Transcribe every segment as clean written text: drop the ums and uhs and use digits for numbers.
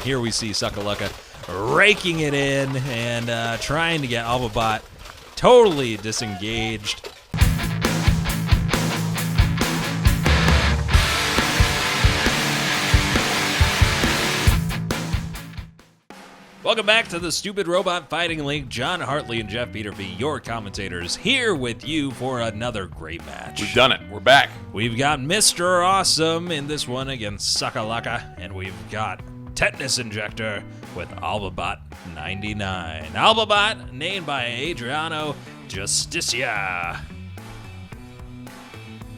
here we see Suckalucka raking it in and trying to get Albabot totally disengaged. Welcome back to the Stupid Robot Fighting League. John Hartley and Geoff Peterfy, your commentators, here with you for another great match. We've done it. We're back. We've got Mr. Awesome in this one against Suckalucka, and we've got Tetanus Injector with Albabot 99. Albabot, named by Adriano Justicia.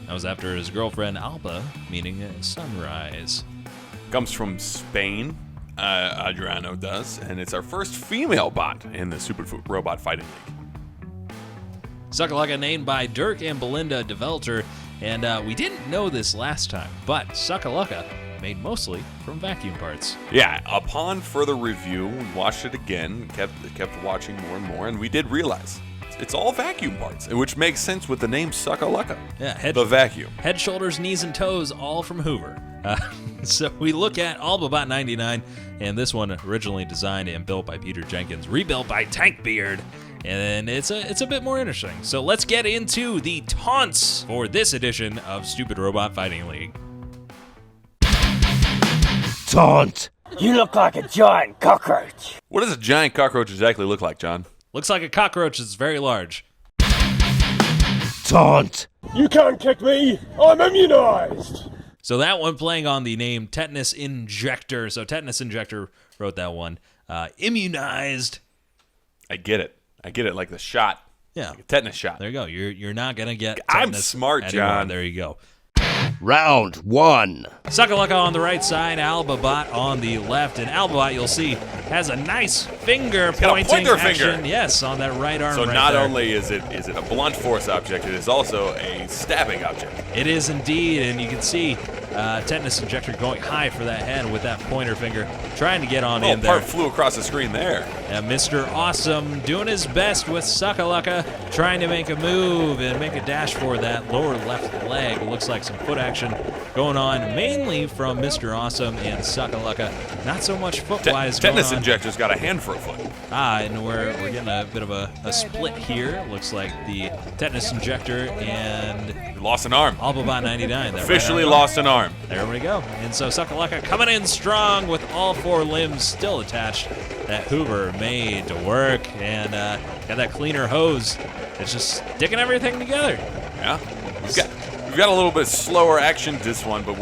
That was after his girlfriend Alba, meaning sunrise. Comes from Spain. Adriano does, and it's our first female bot in the Super Robot Fighting League. Suckalucka, named by Dirk and Belinda Develter, and we didn't know this last time, but Suckalucka made mostly from vacuum parts. Yeah, upon further review, we watched it again, kept watching more and more, and we did realize it's all vacuum parts, which makes sense with the name Suckalucka. Yeah, the vacuum. Head, shoulders, knees, and toes, all from Hoover. So we look at Albabot 99, and this one originally designed and built by Peter Jenkins, rebuilt by Tankbeard, and it's a bit more interesting. So let's get into the taunts for this edition of Stupid Robot Fighting League. Taunt! You look like a giant cockroach. What does a giant cockroach exactly look like, John? Looks like a cockroach that's very large. Taunt! You can't kick me! I'm immunized! So that one playing on the name Tetanus Injector. So Tetanus Injector wrote that one. Immunized. I get it like the shot. Yeah. Like a tetanus shot. There you go. You're not going to get tetanus I'm smart, anymore. John. There you go. Round one. Suckalucka on the right side, Albabot on the left, and Albabot, you'll see, has a nice finger pointing pointer action. finger. Yes, on that right arm. So right not there. only is it a blunt force object, it is also a stabbing object. It is indeed, and you can see Tetanus Injector going high for that head with that pointer finger, trying to get on in there. Part flew across the screen there. And Mr. Awesome doing his best with Suckalucka, trying to make a move and make a dash for that lower left leg. Looks like some foot action going on, mainly from Mr. Awesome and Suckalucka. Not so much foot-wise going on. Tetanus Injector's got a hand for a foot. And we're getting a bit of a split here. Looks like the Tetanus Injector and He lost an arm. Albabot 99. Officially lost an arm. There we go. And so Suckalucka coming in strong with all four limbs still attached. That Hoover made to work, and got that cleaner hose. It's just sticking everything together. Yeah. We've got a little bit slower action this one, but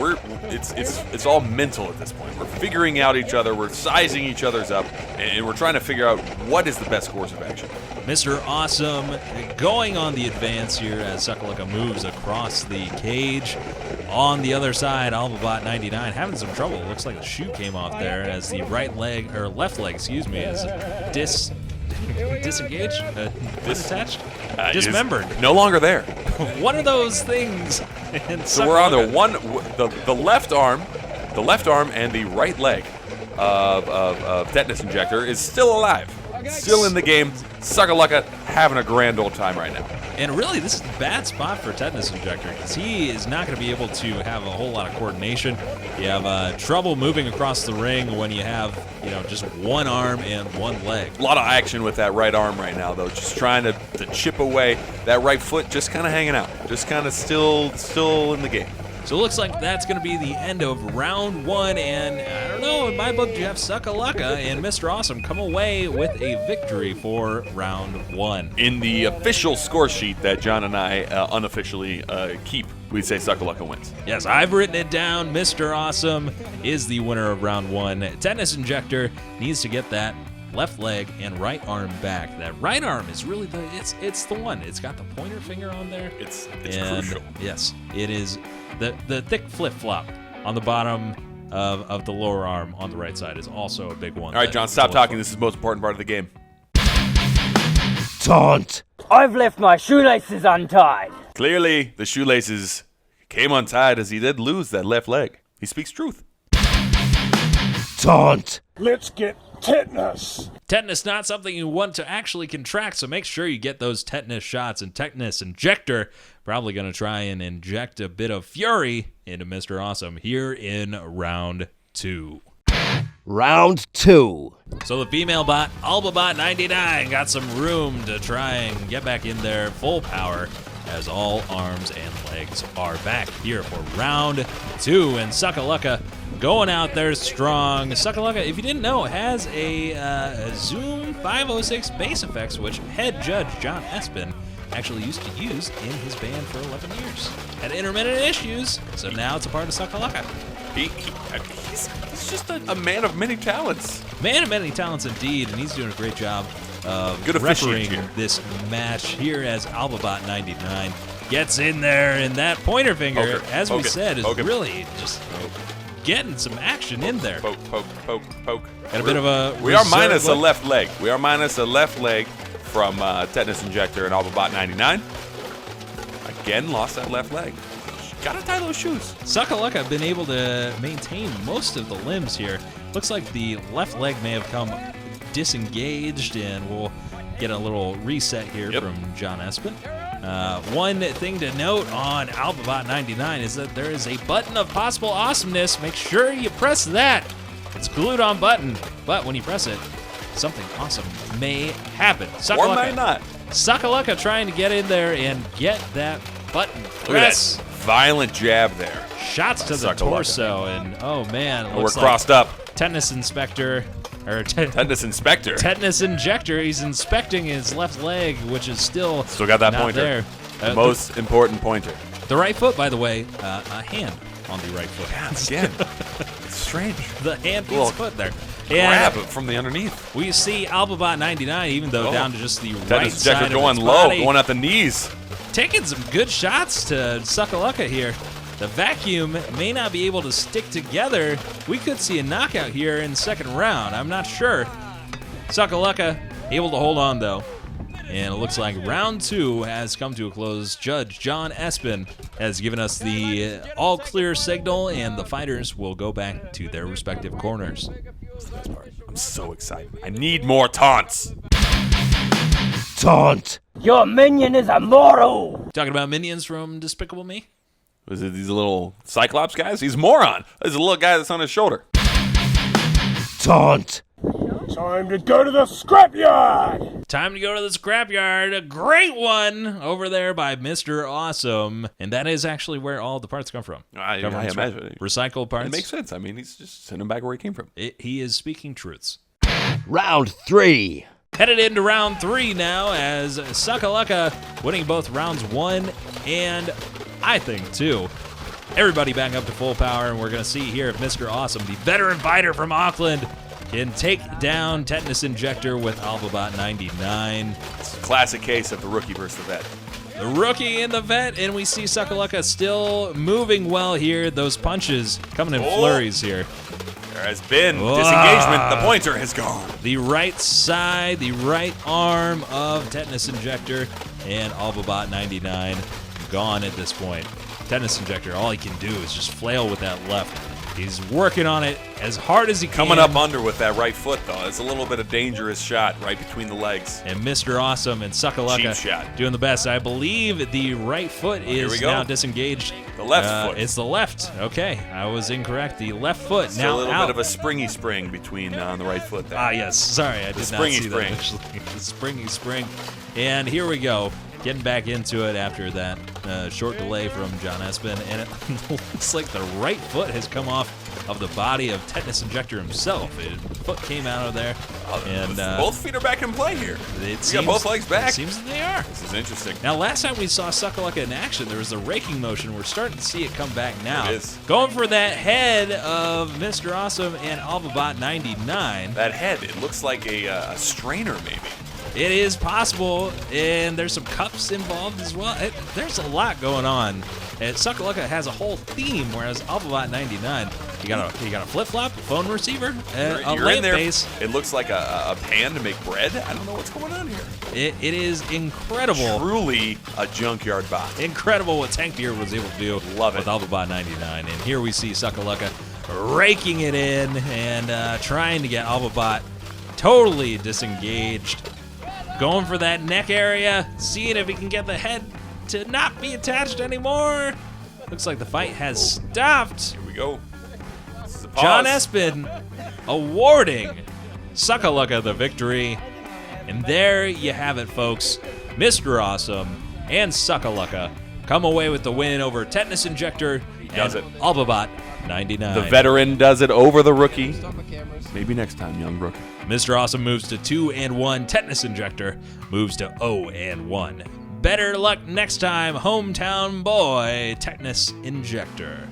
it's all mental at this point. We're figuring out each other, we're sizing each other's up, and we're trying to figure out what is the best course of action. Mr. Awesome going on the advance here as Suckalucka moves across the cage. On the other side, Albabot 99 having some trouble. Looks like the shoe came off there as the left leg, is disengaged, disattached, dismembered. No longer there. One of those things. And So we're on the left arm and the right leg of Tetanus Injector is still alive, still in the game. Suckalucka having a grand old time right now. And really, this is a bad spot for Tetanus Injector because he is not going to be able to have a whole lot of coordination. You have trouble moving across the ring when you have, just one arm and one leg. A lot of action with that right arm right now, though. Just trying to chip away. That right foot just kind of hanging out. Just kind of still in the game. So it looks like that's going to be the end of round one, and I don't know, in my book, Geoff, Suckalucka and Mr. Awesome come away with a victory for round one. In the official score sheet that John and I unofficially keep, we'd say Suckalucka wins. Yes, I've written it down. Mr. Awesome is the winner of round one. Tetanus Injector needs to get that left leg and right arm back. That right arm is really it's the one. It's got the pointer finger on there. It's crucial. Yes, it is. The thick flip-flop on the bottom of the lower arm on the right side is also a big one. All right, John, stop talking. This is the most important part of the game. Taunt! I've left my shoelaces untied. Clearly, the shoelaces came untied as he did lose that left leg. He speaks truth. Taunt! Let's get tetanus. Tetanus not something you want to actually contract, so make sure you get those tetanus shots. And Tetanus Injector probably going to try and inject a bit of fury into Mr. Awesome here in round two. Round 2. So the female bot, Albabot 99, got some room to try and get back in there full power as all arms and legs are back here for round 2. And Suckalucka going out there strong. Suckalucka, if you didn't know, has a Zoom 506 bass effects, which head judge John Espin actually used to use in his band for 11 years. Had intermittent issues, so now it's a part of Suckalucka. He's just a man of many talents. Man of many talents indeed, and he's doing a great job of Good officiant refereeing here. this match here as Albabot 99 gets in there, and that pointer finger, as we said, is really just getting some action in there. Poke. Got a bit of a We are reserve minus a look. left leg. We are minus a left leg from Tetanus Injector and Albabot 99. Again, lost that left leg. Gotta tie those shoes. Suckalucka been able to maintain most of the limbs here. Looks like the left leg may have come disengaged, and we'll get a little reset here from John Espin. One thing to note on Albabot 99 is that there is a button of possible awesomeness. Make sure you press that. It's glued on button, but when you press it, something awesome may happen. Or may not. Suckalucka trying to get in there and get that button. Look at that violent jab there. Shots to the Suckalucka. torso, and oh man, We're looks crossed like up. Tetanus Inspector, or Tetanus Inspector. Tetanus Injector. He's inspecting his left leg, which is still Still got that not pointer. there. The most important pointer. The right foot, by the way, a hand on the right foot. Again, it's strange. The hand Little beats foot there. Grab And it from the underneath. we see Albabot 99, even though down to just the right Tetanus side Injector of going its low, body, going at the knees. taking some good shots to Suckalucka here. The vacuum may not be able to stick together. We could see a knockout here in the second round. I'm not sure. Suckalucka able to hold on, though. And it looks like round 2 has come to a close. Judge John Espin has given us the all-clear signal, and the fighters will go back to their respective corners. I'm so excited. I need more taunts. Taunt. Your minion is immortal! Talking about minions from Despicable Me? Was it these little Cyclops guys? He's a moron. There's a little guy that's on his shoulder. Taunt. Time to go to the scrapyard! Time to go to the scrapyard. A great one over there by Mr. Awesome. And that is actually where all the parts come from. I Come from imagine. recycled parts. It makes sense. I mean, he's just sending him back where he came from. He is speaking truths. Round 3. Headed into round 3 now as Suckalucka winning both rounds 1 and I think 2. Everybody back up to full power, and we're going to see here if Mr. Awesome, the veteran fighter from Auckland, can take down Tetanus Injector with Albabot 99. It's a classic case of the rookie versus the vet. The rookie and the vet, and we see Suckalucka still moving well here. Those punches coming in flurries here. There has been disengagement. The pointer has gone. The right side, the right arm of Tetanus Injector, and Albabot 99 gone at this point. Tetanus Injector, all he can do is just flail with that left. He's working on it as hard as he can. Coming up under with that right foot, though. It's a little bit of dangerous shot right between the legs. And Mr. Awesome and Suckalucka Cheap shot. doing the best. I believe the right foot here we is go. now disengaged. The left foot. It's the left. Okay, I was incorrect. The left foot Still now a little out. bit of a springy spring between on the right foot there. Ah, yes. Sorry, I did not springy see spring. that initially. The springy spring. And here we go. Getting back into it after that short delay from John Espin. And it looks like the right foot has come off of the body of Tetanus Injector himself. The foot came out of there. And both feet are back in play here. it We got both legs back. It seems that they are. This is interesting. Now, last time we saw Suckalucka in action, there was a raking motion. We're starting to see it come back now. It is. Going for that head of Mr. Awesome and Albabot 99. That head, it looks like a strainer maybe. It is possible, and there's some cups involved as well. There's a lot going on. And Suckalucka has a whole theme, whereas Albabot 99, you got a flip-flop, a phone receiver, a You're in lamp there. base. It looks like a pan to make bread. I don't know what's going on here. It is incredible. Truly a junkyard bot. Incredible what Tank Beer was able to do Love it. with Albabot 99. And here we see Suckalucka raking it in and trying to get Albabot totally disengaged. Going for that neck area, seeing if he can get the head to not be attached anymore. Looks like the fight has stopped. Here we go. This is a pause. John Espin awarding Suckalucka the victory. And there you have it, folks. Mr. Awesome and Suckalucka come away with the win over Tetanus Injector Does and it. Albabot 99. The veteran does it over the rookie. Maybe next time, young rookie. Mr. Awesome moves to 2-1. Tetanus Injector moves to 0-1. Better luck next time, hometown boy, Tetanus Injector.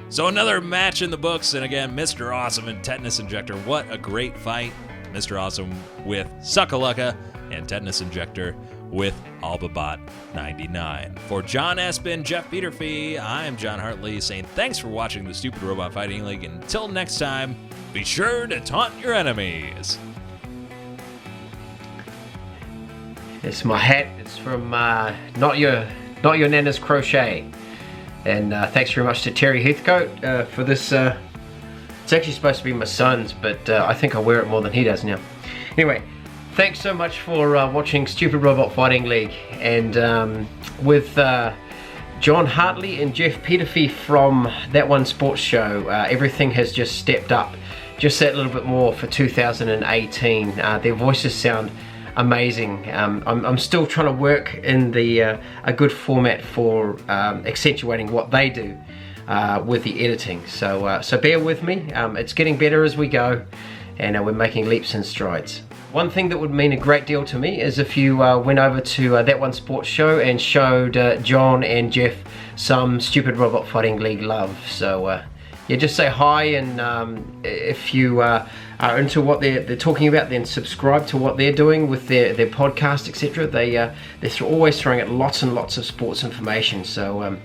So another match in the books, and again, Mr. Awesome and Tetanus Injector. What a great fight. Mr. Awesome with Suckalucka and Tetanus Injector with Albabot 99. For John Espin, Geoff Peterfy, I'm John Hartley saying thanks for watching the Stupid Robot Fighting League. Until next time, be sure to taunt your enemies. It's my hat. It's from Not Your Nana's Crochet. And thanks very much to Terry Heathcote for this. It's actually supposed to be my son's, but I think I wear it more than he does now. Anyway, thanks so much for watching Stupid Robot Fighting League. And with John Hartley and Geoff Peterfy from That One Sports Show, everything has just stepped up just that little bit more for 2018. Their voices sound amazing. I'm still trying to work in the a good format for accentuating what they do with the editing. So bear with me. It's getting better as we go, and we're making leaps and strides. One thing that would mean a great deal to me is if you went over to That One Sports Show and showed John and Geoff some Stupid Robot Fighting League love. So yeah, just say hi, and if you are into what they're talking about, then subscribe to what they're doing with their podcast, etc. They're always throwing out lots and lots of sports information. So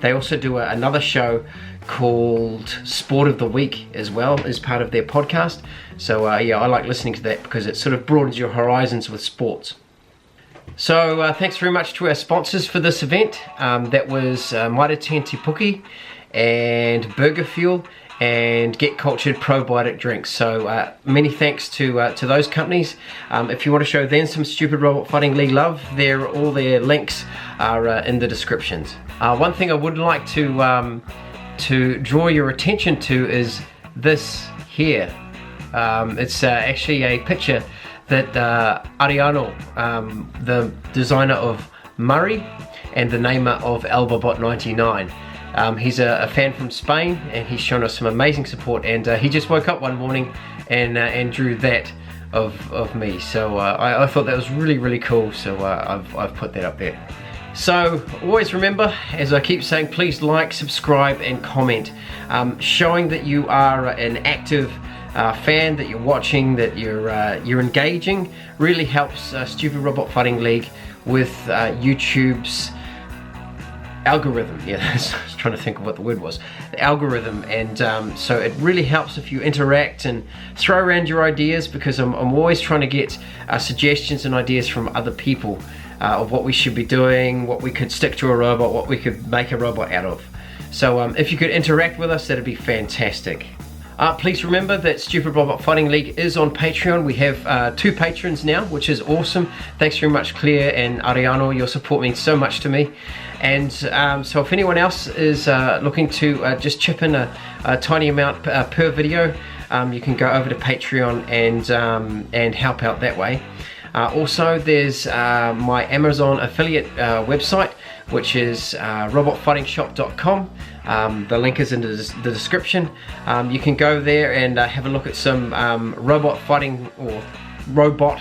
they also do another show called Sport of the Week as well as part of their podcast. So yeah, I like listening to that because it sort of broadens your horizons with sports. So thanks very much to our sponsors for this event. That was Mitre 10 Te Puke and Burger Fuel and Get Cultured Probiotic Drinks. So many thanks to those companies. If you want to show them some Stupid Robot Fighting League love, all their links are in the descriptions. One thing I would like to draw your attention to is this here. It's actually a picture that Ariano, the designer of Murray and the namer of Albabot 99, he's a fan from Spain, and he's shown us some amazing support, and he just woke up one morning and drew that of me. So I thought that was really cool, so I've put that up there. So always remember, as I keep saying, please like, subscribe and comment, showing that you are an active fan, that you're watching, that you're engaging, really helps Stupid Robot Fighting League with YouTube's algorithm. Yeah, I was trying to think of what the word was. The algorithm. And so it really helps if you interact and throw around your ideas, because I'm always trying to get suggestions and ideas from other people of what we should be doing, what we could stick to a robot, what we could make a robot out of. So if you could interact with us, that'd be fantastic. Please remember that Stupid Robot Fighting League is on Patreon. We have 2 patrons now, which is awesome. Thanks very much, Claire and Ariano. Your support means so much to me. And so if anyone else is looking to just chip in a tiny amount per video, you can go over to Patreon and help out that way. Also, there's my Amazon affiliate website, which is robotfightingshop.com. The link is in the description. You can go there and have a look at some robot fighting or robot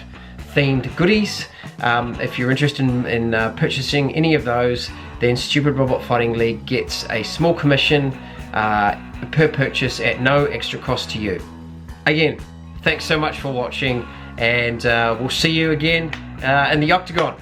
themed goodies. If you're interested in purchasing any of those, then Stupid Robot Fighting League gets a small commission per purchase at no extra cost to you. Again, thanks so much for watching, and we'll see you again in the Octagon.